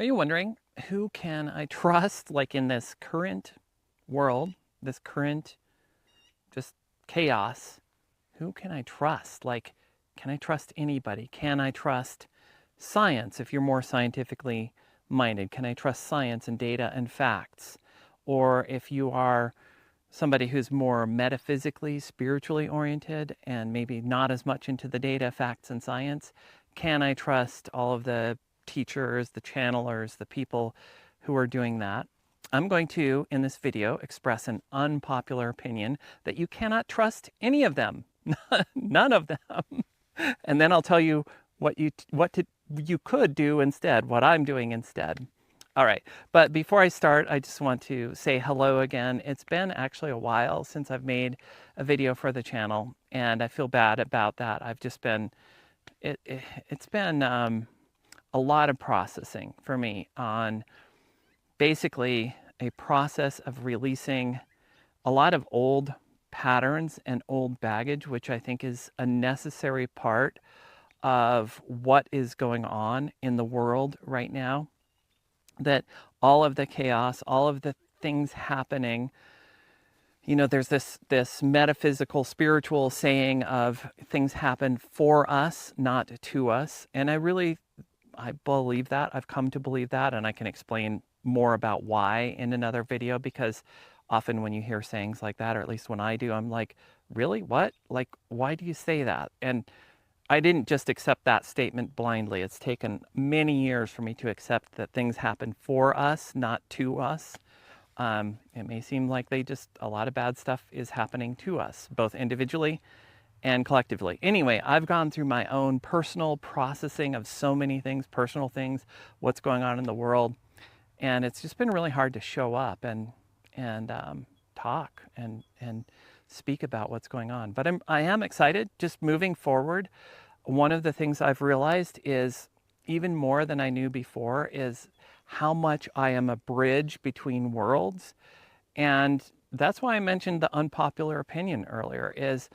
Are you wondering, who can I trust, like in this current world, this current just chaos? Who can I trust? Like, can I trust anybody? Can I trust science if you're more scientifically minded? Can I trust science and data and facts? Or if you are somebody who's more metaphysically, spiritually oriented and maybe not as much into the data, facts, and science, can I trust all of the teachers, the channelers, the people who are doing that? I'm going to, in this video, express an unpopular opinion that you cannot trust any of them, none of them. And then I'll tell you what you could do instead, what I'm doing instead. All right, but before I start, I just want to say hello again. It's been actually a while since I've made a video for the channel, and I feel bad about that. I've just been, it's been a lot of processing for me on basically a process of releasing a lot of old patterns and old baggage, which I think is a necessary part of what is going on in the world right now. That all of the chaos, all of the things happening, you know, there's this metaphysical, spiritual saying of things happen for us, not to us. And I believe that. I've come to believe that, and I can explain more about why in another video, because often when you hear sayings like that, or at least when I do, I'm like, really? What? Like, why do you say that? And I didn't just accept that statement blindly. It's taken many years for me to accept that things happen for us, not to us. It may seem like a lot of bad stuff is happening to us, both individually and collectively. Anyway, I've gone through my own personal processing of so many things, personal things, what's going on in the world. And it's just been really hard to show up and talk and speak about what's going on. But I am excited, just moving forward. One of the things I've realized is, even more than I knew before, is how much I am a bridge between worlds. And that's why I mentioned the unpopular opinion earlier, is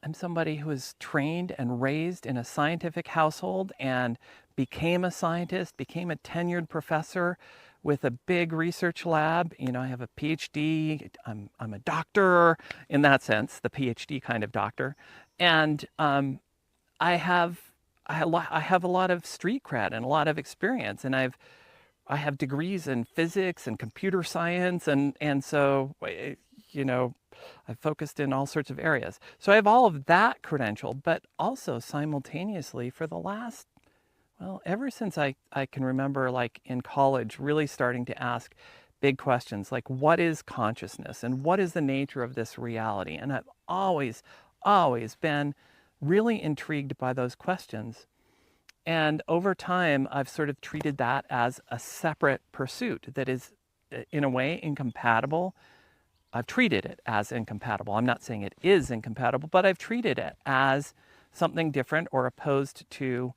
I'm somebody who was trained and raised in a scientific household and became a scientist, became a tenured professor with a big research lab. You know, I have a PhD. I'm a doctor in that sense, the PhD kind of doctor. And I have a lot of street cred and a lot of experience, and I have degrees in physics and computer science, and so, you know, I've focused in all sorts of areas. So I have all of that credential, but also simultaneously for the last, well, ever since I can remember, like in college, really starting to ask big questions like, what is consciousness and what is the nature of this reality? And I've always been really intrigued by those questions. And over time, I've sort of treated that as a separate pursuit that is, in a way, incompatible. I've treated it as incompatible. I'm not saying it is incompatible, but I've treated it as something different or opposed to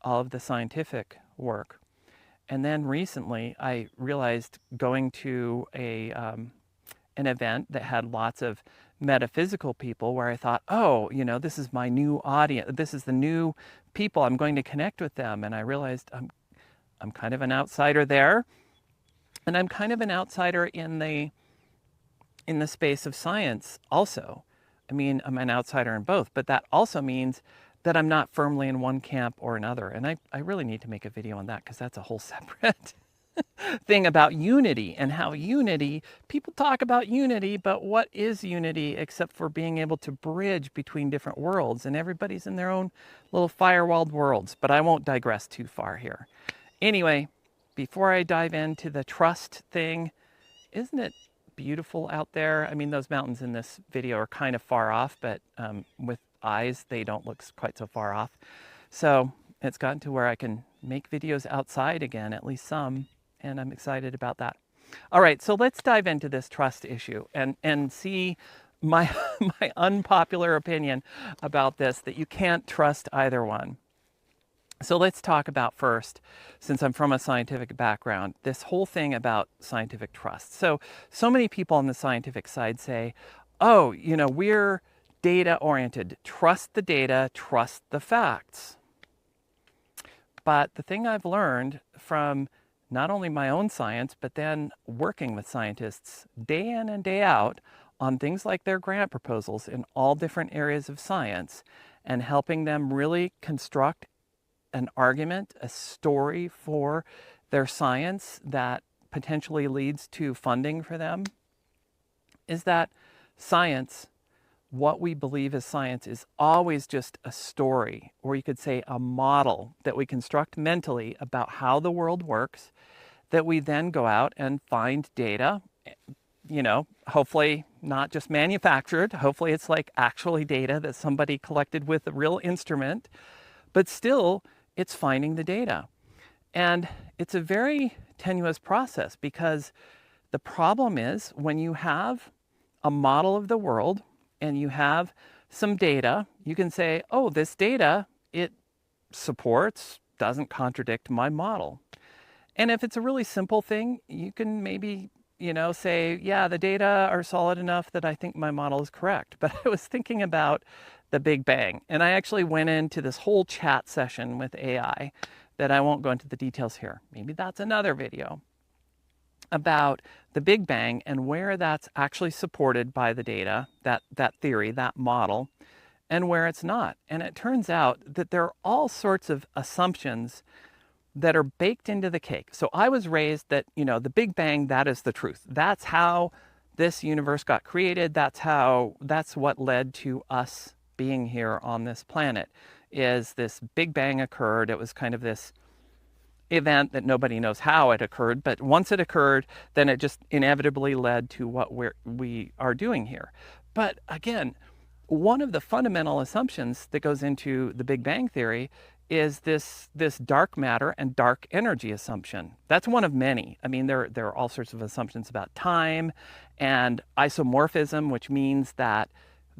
all of the scientific work. And then recently, I realized, going to an event that had lots of metaphysical people, where I thought, oh, you know, this is my new audience. This is the new people. I'm going to connect with them. And I realized I'm kind of an outsider there. And I'm kind of an outsider in the space of science also. I mean, I'm an outsider in both, but that also means that I'm not firmly in one camp or another. And I really need to make a video on that, because that's a whole separate thing about unity, and how unity, people talk about unity, but what is unity except for being able to bridge between different worlds, and everybody's in their own little firewalled worlds. But I won't digress too far here. Anyway, before I dive into the trust thing, isn't it beautiful out there? I mean, those mountains in this video are kind of far off, but with eyes, they don't look quite so far off. So it's gotten to where I can make videos outside again, at least some, and I'm excited about that. All right, so let's dive into this trust issue and see my my unpopular opinion about this, that you can't trust either one. So let's talk about first, since I'm from a scientific background, this whole thing about scientific trust. So many people on the scientific side say, oh, you know, we're data oriented. Trust the data, trust the facts. But the thing I've learned from not only my own science, but then working with scientists day in and day out on things like their grant proposals in all different areas of science, and helping them really construct an argument, a story for their science that potentially leads to funding for them, is that science, what we believe is science, is always just a story, or you could say a model that we construct mentally about how the world works, that we then go out and find data, hopefully not just manufactured, hopefully it's like actually data that somebody collected with a real instrument, but still it's finding the data. And it's a very tenuous process, because the problem is when you have a model of the world and you have some data, you can say, oh, this data, it supports, doesn't contradict my model. And if it's a really simple thing, you can maybe, say, yeah, the data are solid enough that I think my model is correct. But I was thinking about the Big Bang, and I actually went into this whole chat session with AI that I won't go into the details here. Maybe that's another video, about the Big Bang and where that's actually supported by the data, that theory, that model, and where it's not. And it turns out that there are all sorts of assumptions that are baked into the cake. So I was raised that, the Big Bang, that is the truth. That's how this universe got created. That's what led to us being here on this planet, is this Big Bang occurred. It was kind of this event that nobody knows how it occurred, but once it occurred, then it just inevitably led to what we are doing here. But again, one of the fundamental assumptions that goes into the Big Bang theory is this dark matter and dark energy assumption. That's one of many. I mean, there are all sorts of assumptions about time and isomorphism, which means that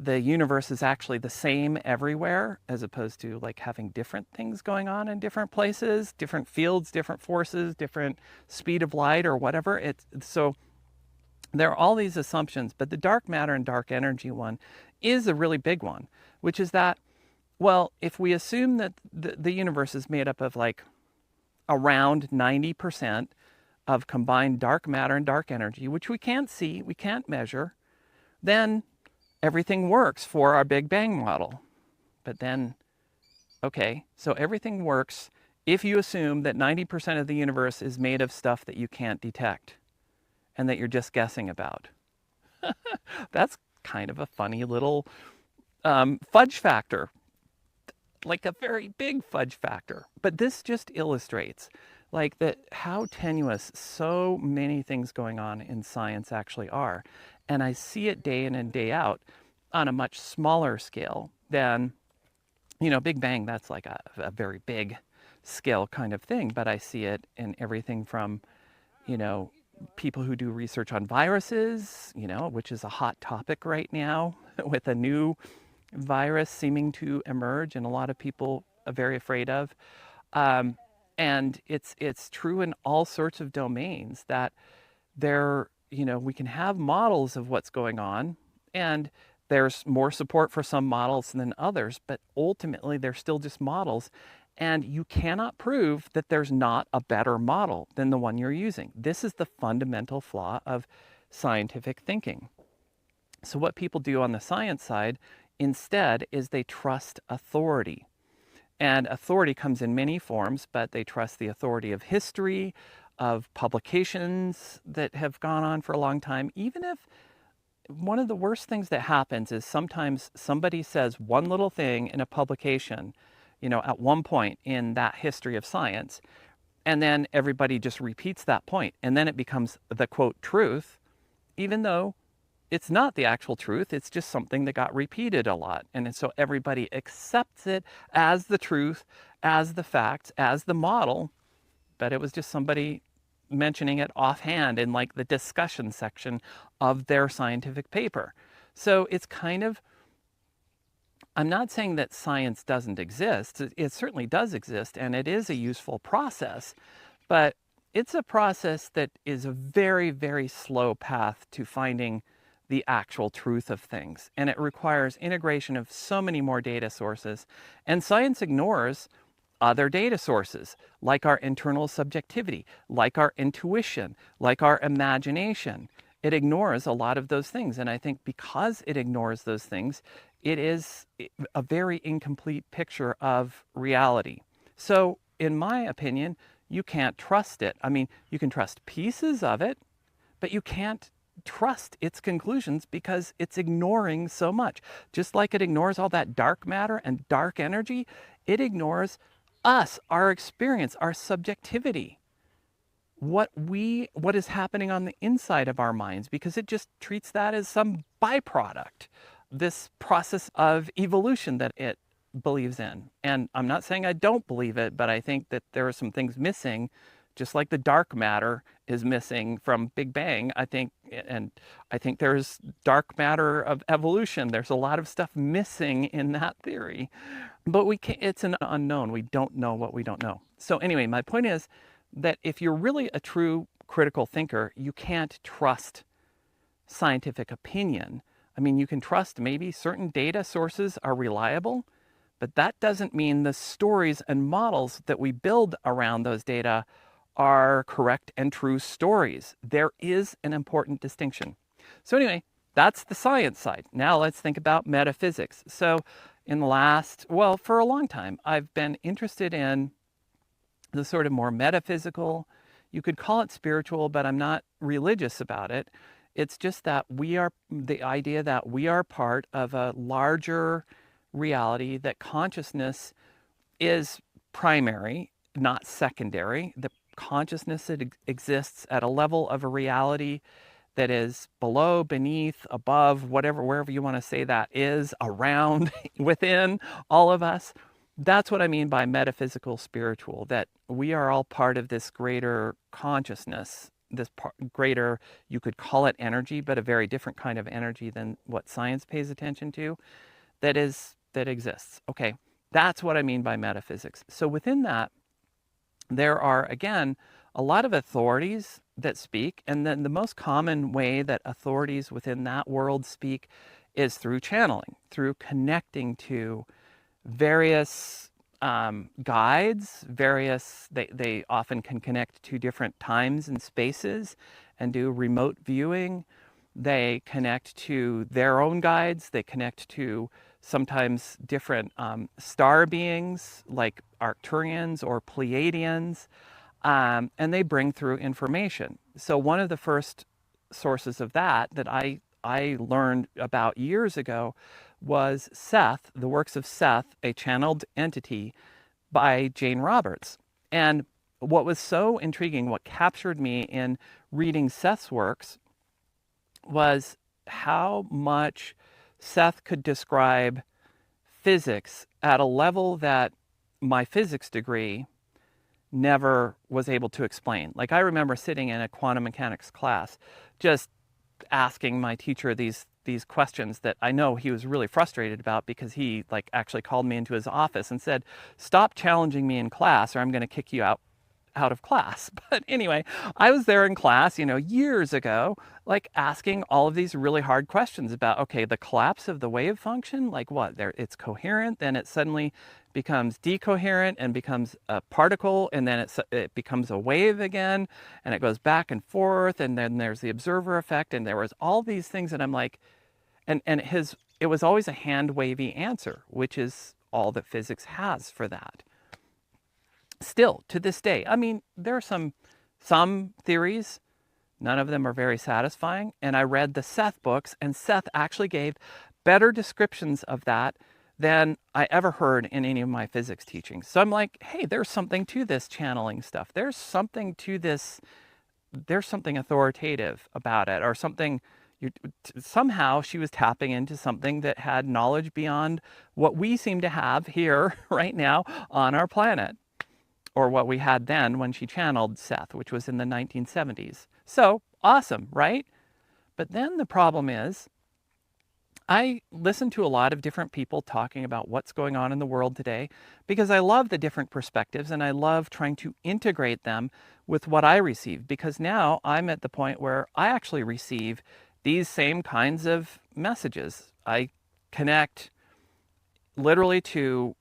the universe is actually the same everywhere, as opposed to like having different things going on in different places, different fields, different forces, different speed of light or whatever. So there are all these assumptions, but the dark matter and dark energy one is a really big one, which is that, well, if we assume that the universe is made up of like around 90% of combined dark matter and dark energy, which we can't see, we can't measure, then everything works for our Big Bang model. But then, okay, so everything works if you assume that 90% of the universe is made of stuff that you can't detect and that you're just guessing about. That's kind of a funny little fudge factor, like a very big fudge factor. But this just illustrates like that how tenuous so many things going on in science actually are. And I see it day in and day out on a much smaller scale than, Big Bang, that's like a very big scale kind of thing. But I see it in everything from, people who do research on viruses, which is a hot topic right now with a new virus seeming to emerge and a lot of people are very afraid of. And it's true in all sorts of domains that we can have models of what's going on, and there's more support for some models than others, but ultimately they're still just models. And you cannot prove that there's not a better model than the one you're using. This is the fundamental flaw of scientific thinking. So what people do on the science side instead is they trust authority. And authority comes in many forms, but they trust the authority of history, of publications that have gone on for a long time. Even if one of the worst things that happens is sometimes somebody says one little thing in a publication, at one point in that history of science, and then everybody just repeats that point, and then it becomes the quote truth, even though it's not the actual truth. It's just something that got repeated a lot. And so everybody accepts it as the truth, as the fact, as the model, but it was just somebody mentioning it offhand in like the discussion section of their scientific paper. So it's kind of, I'm not saying that science doesn't exist. It certainly does exist, and it is a useful process, but it's a process that is a very, very slow path to finding the actual truth of things. And it requires integration of so many more data sources. And science ignores other data sources, like our internal subjectivity, like our intuition, like our imagination. It ignores a lot of those things. And I think because it ignores those things, it is a very incomplete picture of reality. So, in my opinion, you can't trust it. I mean, you can trust pieces of it, but you can't trust its conclusions because it's ignoring so much. Just like it ignores all that dark matter and dark energy, it ignores us, our experience, our subjectivity, what is happening on the inside of our minds, because it just treats that as some byproduct, this process of evolution that it believes in. And I'm not saying I don't believe it, but I think that there are some things missing, just like the dark matter is missing from Big Bang. I think there's dark matter of evolution. There's a lot of stuff missing in that theory, but it's an unknown. We don't know what we don't know. So anyway, my point is that if you're really a true critical thinker, you can't trust scientific opinion. I mean, you can trust maybe certain data sources are reliable, but that doesn't mean the stories and models that we build around those data are correct and true stories. There is an important distinction. So anyway, that's the science side. Now let's think about metaphysics. So for a long time, I've been interested in the sort of more metaphysical, you could call it spiritual, but I'm not religious about it. It's just that the idea that we are part of a larger reality, that consciousness is primary, not secondary. The consciousness that exists at a level of a reality that is below, beneath, above, wherever you want to say that is, around, within all of us. That's what I mean by metaphysical spiritual, that we are all part of this greater consciousness, this greater, you could call it energy, but a very different kind of energy than what science pays attention to, that exists. Okay, that's what I mean by metaphysics. So within that, there are, again, a lot of authorities that speak, and then the most common way that authorities within that world speak is through channeling, through connecting to various guides, they often can connect to different times and spaces and do remote viewing. They connect to their own guides. They connect to sometimes different star beings like Arcturians or Pleiadians, and they bring through information. So one of the first sources of that I learned about years ago was Seth, the works of Seth, a channeled entity by Jane Roberts. And what was so intriguing, what captured me in reading Seth's works, was how much Seth could describe physics at a level that my physics degree never was able to explain. Like, I remember sitting in a quantum mechanics class just asking my teacher these questions that I know he was really frustrated about, because he actually called me into his office and said, "Stop challenging me in class or I'm going to kick you out of class." But anyway, I was there in class, years ago, asking all of these really hard questions about, okay, the collapse of the wave function, it's coherent, then it suddenly becomes decoherent and becomes a particle, and then it becomes a wave again, and it goes back and forth, and then there's the observer effect, and there was all these things, and I'm like, it was always a hand wavy answer, which is all that physics has for that. Still, to this day, I mean, there are some theories, none of them are very satisfying. And I read the Seth books, and Seth actually gave better descriptions of that than I ever heard in any of my physics teachings. So I'm like, hey, there's something to this channeling stuff. There's something to this. There's something authoritative about it, or something. Somehow she was tapping into something that had knowledge beyond what we seem to have here right now on our planet, or what we had then when she channeled Seth, which was in the 1970s. So awesome, right? But then the problem is, I listen to a lot of different people talking about what's going on in the world today, because I love the different perspectives and I love trying to integrate them with what I receive, because now I'm at the point where I actually receive these same kinds of messages. I connect literally to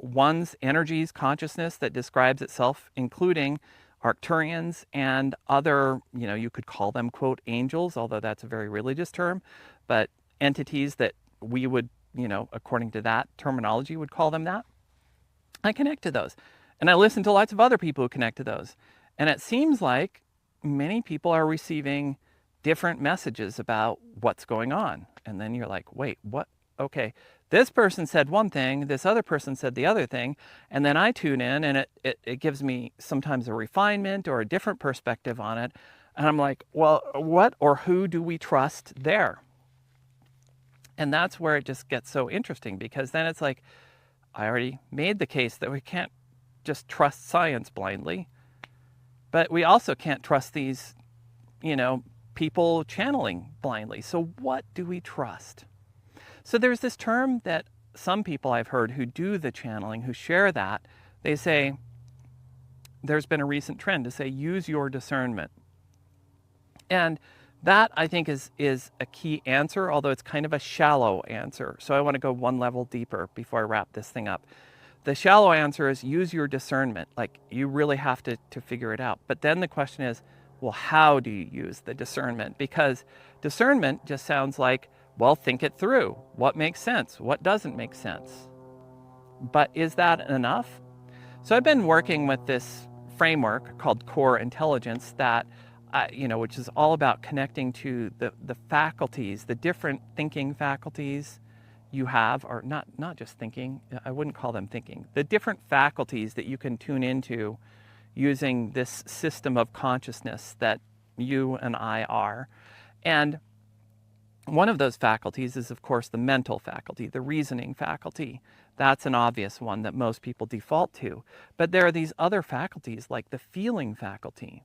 one's energies, consciousness that describes itself, including Arcturians and other, you could call them, quote, angels, although that's a very religious term, but entities that we would, according to that terminology, would call them that. I connect to those. And I listen to lots of other people who connect to those. And it seems like many people are receiving different messages about what's going on. And then you're like, wait, what? Okay, this person said one thing, this other person said the other thing, and then I tune in and it gives me sometimes a refinement or a different perspective on it. And I'm like, well, what or who do we trust there? And that's where it just gets so interesting, because then it's like, I already made the case that we can't just trust science blindly, but we also can't trust these, people channeling blindly. So what do we trust? So there's this term that some people I've heard who do the channeling, who share that, they say, there's been a recent trend to say, use your discernment. And that, I think, is a key answer, although it's kind of a shallow answer. So I want to go one level deeper before I wrap this thing up. The shallow answer is use your discernment. Like, you really have to figure it out. But then the question is, well, how do you use the discernment? Because discernment just sounds like, well, think it through. What makes sense? What doesn't make sense? But is that enough? So I've been working with this framework called core intelligence that, which is all about connecting to the faculties, the different thinking faculties you have, or not just thinking, I wouldn't call them thinking, the different faculties that you can tune into using this system of consciousness that you and I are. And one of those faculties is, of course, the mental faculty, the reasoning faculty. That's an obvious one that most people default to. But there are these other faculties like the feeling faculty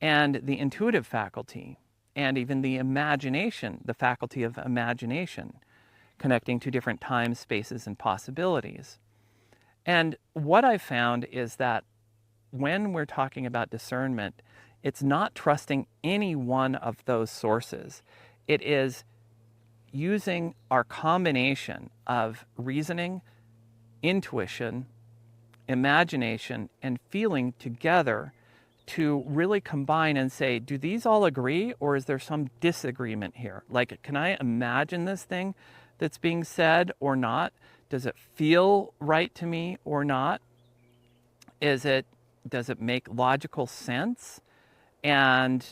and the intuitive faculty and even the imagination, the faculty of imagination, connecting to different times, spaces, and possibilities. And what I've found is that when we're talking about discernment, it's not trusting any one of those sources. It is using our combination of reasoning, intuition, imagination, and feeling together to really combine and say, do these all agree, or is there some disagreement here? Like, can I imagine this thing that's being said or not? Does it feel right to me or not? Does it make logical sense? And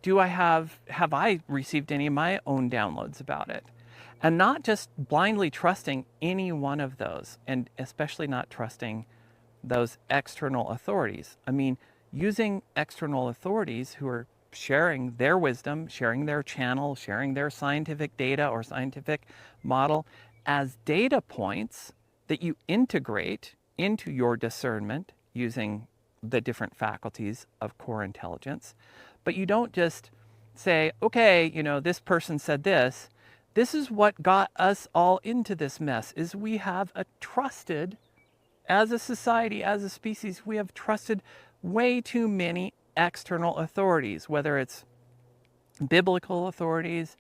do I have I received any of my own downloads about it? And not just blindly trusting any one of those, and especially not trusting those external authorities. I mean, using external authorities who are sharing their wisdom, sharing their channel, sharing their scientific data or scientific model as data points that you integrate into your discernment using the different faculties of core intelligence. But you don't just say, okay, this person said this. This is what got us all into this mess, is we have trusted, as a society, as a species, we have trusted way too many external authorities, whether it's biblical authorities,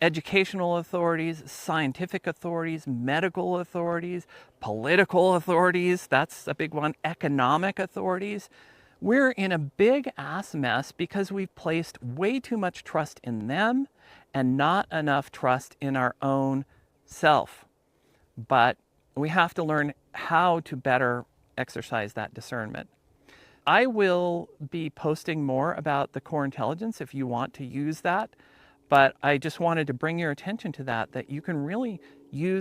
educational authorities, scientific authorities, medical authorities, political authorities, that's a big one, economic authorities. We're in a big ass mess because we've placed way too much trust in them and not enough trust in our own self. But we have to learn how to better exercise that discernment. I will be posting more about the core intelligence if you want to use that. But I just wanted to bring your attention to that you can really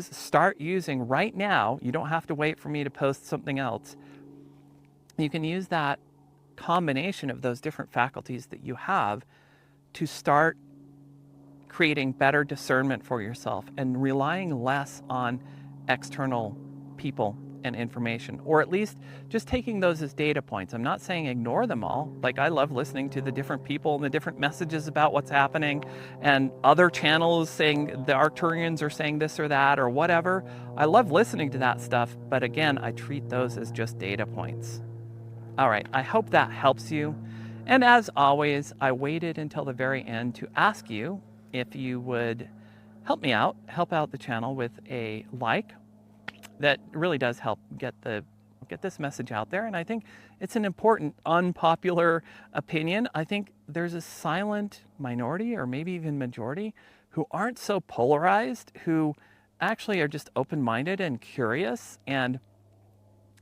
start using right now. You don't have to wait for me to post something else. You can use that combination of those different faculties that you have to start creating better discernment for yourself and relying less on external people and information, or at least just taking those as data points. I'm not saying ignore them all. Like, I love listening to the different people and the different messages about what's happening and other channels saying the Arcturians are saying this or that or whatever. I love listening to that stuff, but again, I treat those as just data points. All right, I hope that helps you. And as always, I waited until the very end to ask you if you would help me out, help out the channel with a like that really does help get this message out there. And I think it's an important, unpopular opinion. I think there's a silent minority, or maybe even majority, who aren't so polarized, who actually are just open-minded and curious and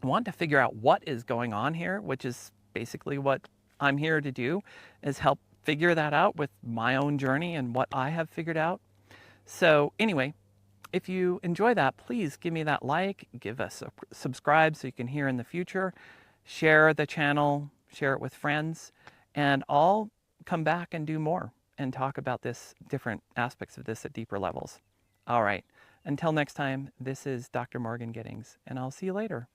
want to figure out what is going on here, which is basically what I'm here to do, is help figure that out with my own journey and what I have figured out. So anyway, if you enjoy that, please give me that like, give us a subscribe so you can hear in the future, share the channel, share it with friends, and I'll come back and do more and talk about this, different aspects of this at deeper levels. All right, until next time, this is Dr. Morgan Giddings, and I'll see you later.